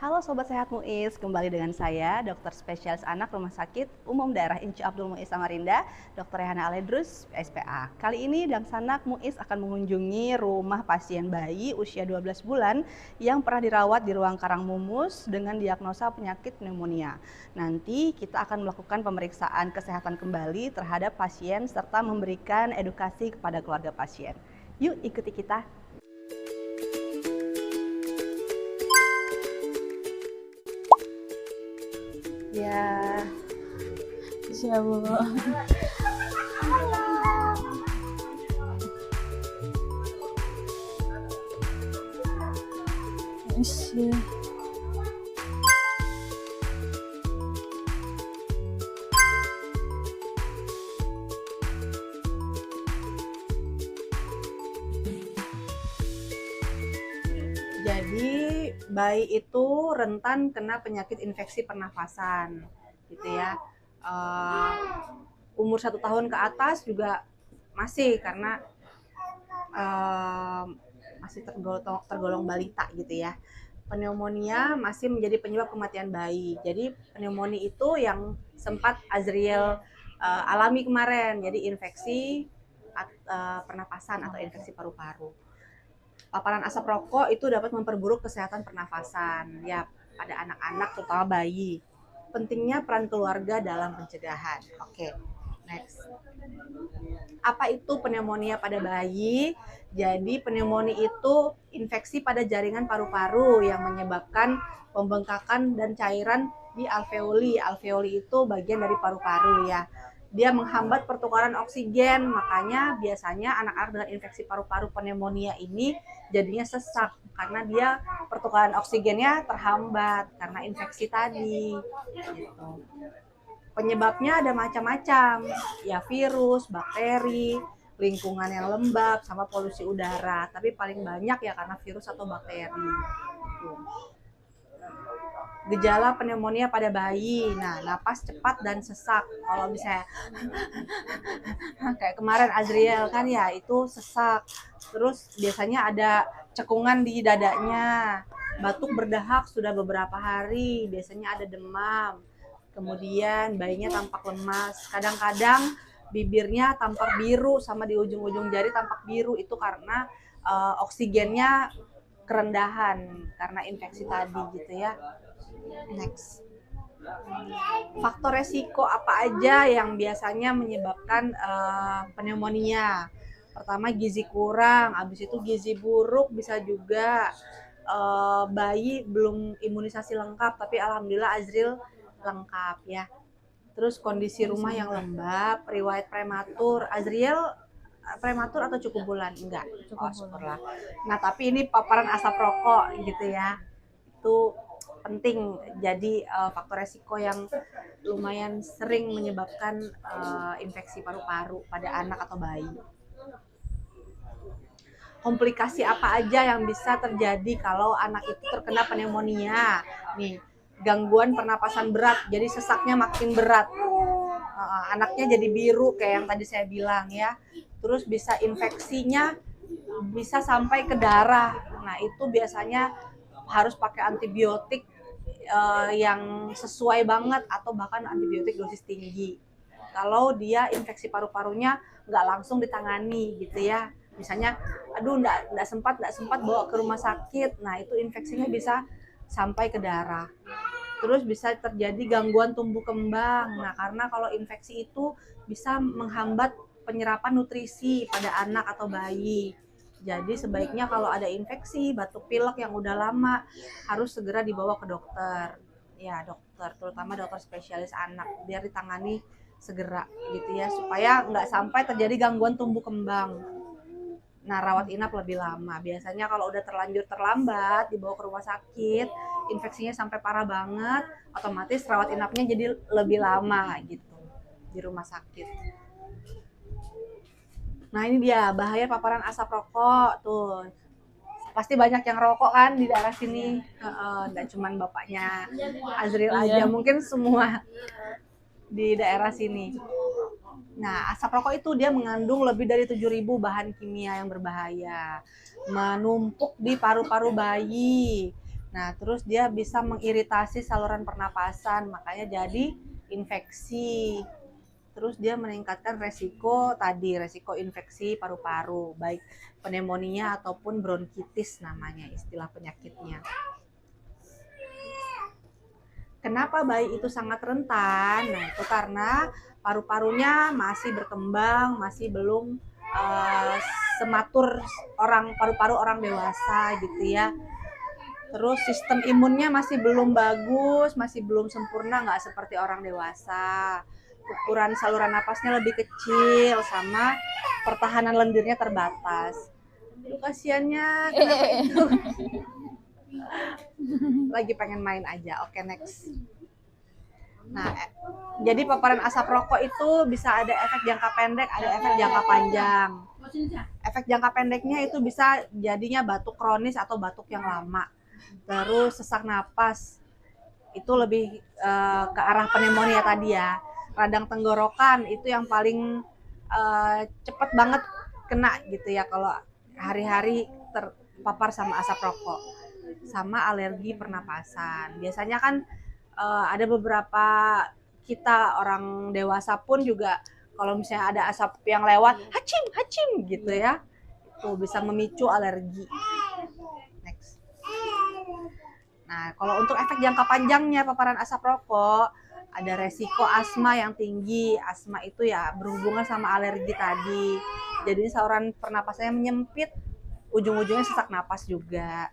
Halo Sobat Sehat Muiz, kembali dengan saya, Dokter Spesialis Anak Rumah Sakit Umum Daerah Incu Abdul Muiz Samarinda, Dr. Rehana Aledrus, SPA. Kali ini Dangsanak Muiz akan mengunjungi rumah pasien bayi usia 12 bulan yang pernah dirawat di ruang Karang Mumus dengan diagnosa penyakit pneumonia. Nanti kita akan melakukan pemeriksaan kesehatan kembali terhadap pasien serta memberikan edukasi kepada keluarga pasien. Yuk ikuti kita. Ya, Siapa? Iya. jadi bayi itu rentan kena penyakit infeksi pernafasan, gitu ya. Umur 1 tahun ke atas juga masih karena masih tergolong balita gitu ya. Pneumonia masih menjadi penyebab kematian bayi. Jadi pneumonia itu yang sempat Azriel alami kemarin, jadi infeksi pernapasan atau infeksi paru-paru. Paparan asap rokok itu dapat memperburuk kesehatan pernafasan ya pada anak-anak terutama bayi. Pentingnya peran keluarga dalam pencegahan. Oke, next. Apa itu pneumonia pada bayi? Jadi pneumonia itu infeksi pada jaringan paru-paru yang menyebabkan pembengkakan dan cairan di alveoli. Alveoli itu bagian dari paru-paru ya. Dia menghambat pertukaran oksigen, makanya biasanya anak-anak dengan infeksi paru-paru pneumonia ini jadinya sesak karena dia pertukaran oksigennya terhambat karena infeksi tadi. Gitu. Penyebabnya ada macam-macam, ya virus, bakteri, lingkungan yang lembab, sama polusi udara. Tapi paling banyak ya karena virus atau bakteri. Gitu. Gejala pneumonia pada bayi, nah napas cepat dan sesak. Kalau misalnya kayak kemarin Azriel kan ya itu sesak. Terus biasanya ada cekungan di dadanya, batuk berdahak sudah beberapa hari, biasanya ada demam. Kemudian bayinya tampak lemas, kadang-kadang bibirnya tampak biru sama di ujung-ujung jari tampak biru, itu karena oksigennya kerendahan karena infeksi tadi gitu ya. Next. Faktor resiko apa aja yang biasanya menyebabkan pneumonia? Pertama gizi kurang, habis itu gizi buruk, bisa juga bayi belum imunisasi lengkap, tapi alhamdulillah Azril lengkap ya. Terus kondisi rumah yang lembab, riwayat prematur. Azriel prematur atau cukup bulan? Enggak. Oh, syukurlah. Nah, tapi ini paparan asap rokok gitu ya. Itu penting, jadi faktor resiko yang lumayan sering menyebabkan infeksi paru-paru pada anak atau bayi. Komplikasi apa aja yang bisa terjadi kalau anak itu terkena pneumonia? Nih, gangguan pernapasan berat, jadi sesaknya makin berat. Anaknya jadi biru kayak yang tadi saya bilang ya. Terus bisa infeksinya bisa sampai ke darah. Nah, itu biasanya harus pakai antibiotik yang sesuai banget atau bahkan antibiotik dosis tinggi. Kalau dia infeksi paru-parunya nggak langsung ditangani gitu ya. Misalnya, aduh nggak sempat bawa ke rumah sakit. Nah, itu infeksinya bisa sampai ke darah. Terus bisa terjadi gangguan tumbuh kembang. Nah, karena kalau infeksi itu bisa menghambat penyerapan nutrisi pada anak atau bayi. Jadi sebaiknya kalau ada infeksi, batuk pilek yang udah lama harus segera dibawa ke dokter. Ya, dokter, terutama dokter spesialis anak biar ditangani segera gitu ya, supaya nggak sampai terjadi gangguan tumbuh kembang. Nah, rawat inap lebih lama. Biasanya kalau udah terlanjur terlambat, dibawa ke rumah sakit, infeksinya sampai parah banget, otomatis rawat inapnya jadi lebih lama gitu di rumah sakit. Nah, ini dia bahaya paparan asap rokok tuh. Pasti banyak yang rokok kan di daerah sini. Nggak cuman bapaknya Azril aja, mungkin semua di daerah sini. Nah, asap rokok itu dia mengandung lebih dari 7.000 bahan kimia yang berbahaya, menumpuk di paru-paru bayi. Nah, terus dia bisa mengiritasi saluran pernapasan, makanya jadi infeksi. Terus dia meningkatkan resiko infeksi paru-paru, baik pneumonia ataupun bronkitis namanya istilah penyakitnya. Kenapa bayi itu sangat rentan? Nah, itu karena paru-parunya masih berkembang, masih belum sematur paru-paru orang dewasa gitu ya. Terus sistem imunnya masih belum bagus, masih belum sempurna, nggak seperti orang dewasa. Ukuran saluran napasnya lebih kecil, sama pertahanan lendirnya terbatas. Aduh, kasiannya, kenapa itu? Lagi pengen main aja. Oke, next. Nah, jadi paparan asap rokok itu bisa ada efek jangka pendek, ada efek jangka panjang. Efek jangka pendeknya itu bisa jadinya batuk kronis atau batuk yang lama. Terus sesak napas, itu lebih ke arah pneumonia tadi ya. Radang tenggorokan itu yang paling cepet banget kena gitu ya kalau hari-hari terpapar sama asap rokok. Sama alergi pernapasan. Biasanya kan ada beberapa kita orang dewasa pun juga kalau misalnya ada asap yang lewat, hacim gitu ya, itu bisa memicu alergi. Next. Nah, kalau untuk efek jangka panjangnya paparan asap rokok, ada resiko asma yang tinggi. Asma itu ya berhubungan sama alergi tadi. Jadi saluran pernapasannya menyempit, ujung-ujungnya sesak napas juga.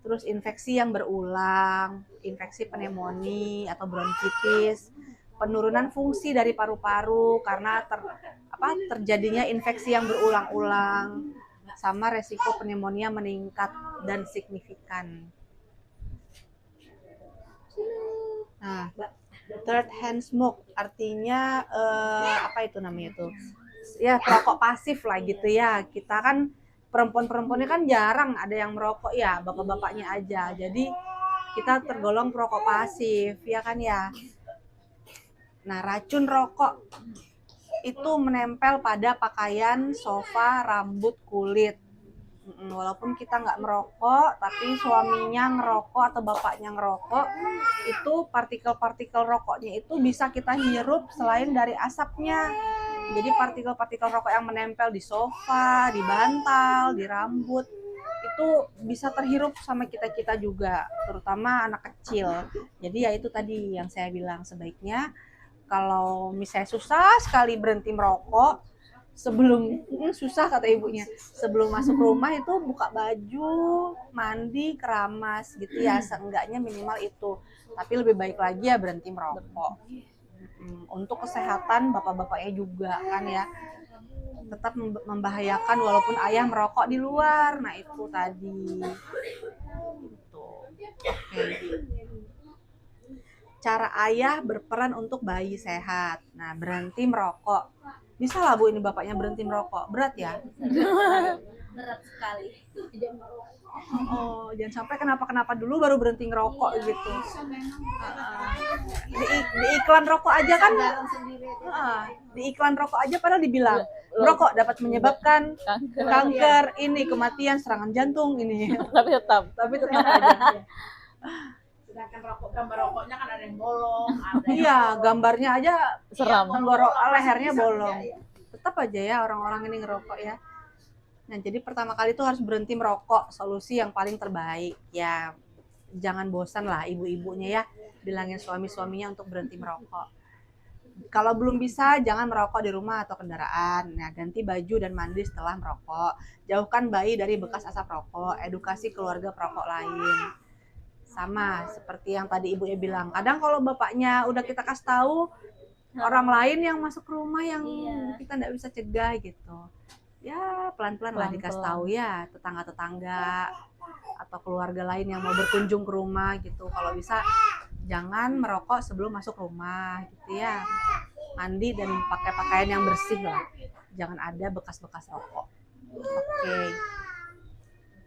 Terus infeksi yang berulang, infeksi pneumonia atau bronkitis, penurunan fungsi dari paru-paru karena terjadinya infeksi yang berulang-ulang, sama resiko pneumonia meningkat dan signifikan. Nah, third hand smoke artinya apa itu namanya itu? Ya, perokok pasif lah gitu ya. Kita kan perempuan-perempuannya kan jarang ada yang merokok ya, bapak-bapaknya aja. Jadi kita tergolong perokok pasif, ya kan ya. Nah, racun rokok itu menempel pada pakaian, sofa, rambut, kulit. Walaupun kita nggak merokok, tapi suaminya ngerokok atau bapaknya ngerokok, itu partikel-partikel rokoknya itu bisa kita hirup selain dari asapnya. Jadi partikel-partikel rokok yang menempel di sofa, di bantal, di rambut, itu bisa terhirup sama kita-kita juga, terutama anak kecil. Jadi ya itu tadi yang saya bilang, sebaiknya kalau misalnya susah sekali berhenti merokok, susah kata ibunya, sebelum masuk rumah itu buka baju, mandi, keramas gitu ya, seenggaknya minimal itu. Tapi lebih baik lagi ya berhenti merokok. Untuk kesehatan bapak-bapaknya juga kan ya, tetap membahayakan walaupun ayah merokok di luar. Nah itu tadi gitu. Oke. Cara ayah berperan untuk bayi sehat. Nah, berhenti merokok. Bisa lah Bu, ini bapaknya berhenti merokok. Berat ya? Berat sekali. Oh, jangan sampai kenapa-kenapa dulu baru berhenti ngerokok gitu. Di iklan rokok aja kan, di iklan rokok aja padahal dibilang merokok dapat menyebabkan kanker, ini kematian, serangan jantung ini. Tapi tetap aja. Sedangkan gambar rokoknya kan ada yang bolong, ada iya, gambarnya aja Seram. Lehernya bolong. Tetap aja ya orang-orang ini ngerokok ya. Nah, jadi pertama kali tuh harus berhenti merokok, solusi yang paling terbaik. Ya, jangan bosan lah ibu-ibunya ya, bilangin suami-suaminya untuk berhenti merokok. Kalau belum bisa, jangan merokok di rumah atau kendaraan. Nah, ganti baju dan mandi setelah merokok. Jauhkan bayi dari bekas asap rokok, edukasi keluarga perokok lain. Sama seperti yang tadi ibunya bilang, kadang kalau bapaknya udah kita kasih tahu, orang lain yang masuk ke rumah yang kita nggak bisa cegah gitu. Ya pelan-pelan lah dikasih tahu ya, tetangga-tetangga atau keluarga lain yang mau berkunjung ke rumah gitu. Kalau bisa jangan merokok sebelum masuk rumah gitu ya. Mandi dan pakai pakaian yang bersih lah. Jangan ada bekas-bekas rokok. Oke.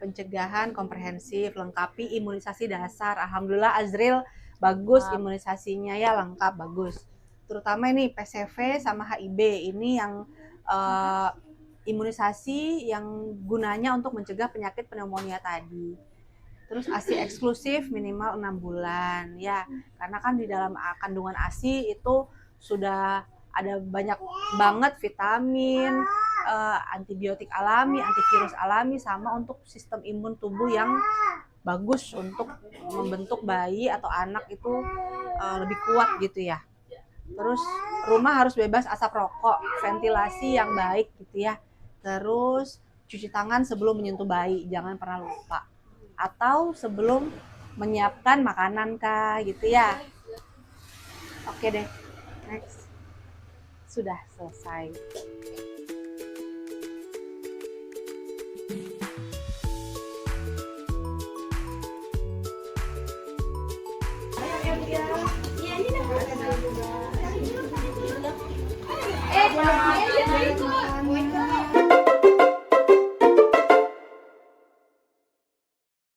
Pencegahan komprehensif, lengkapi imunisasi dasar. Alhamdulillah Azril bagus imunisasinya ya, lengkap bagus. Terutama ini PCV sama HIB, ini yang imunisasi yang gunanya untuk mencegah penyakit pneumonia tadi. Terus ASI eksklusif minimal 6 bulan ya. Karena kan di dalam kandungan ASI itu sudah ada banyak banget vitamin, antibiotik alami, antivirus alami, sama untuk sistem imun tubuh yang bagus untuk membentuk bayi atau anak itu lebih kuat gitu ya. Terus rumah harus bebas asap rokok, ventilasi yang baik gitu ya. Terus cuci tangan sebelum menyentuh bayi, jangan pernah lupa. Atau sebelum menyiapkan makanan kah gitu ya. Oke deh, next. Sudah selesai.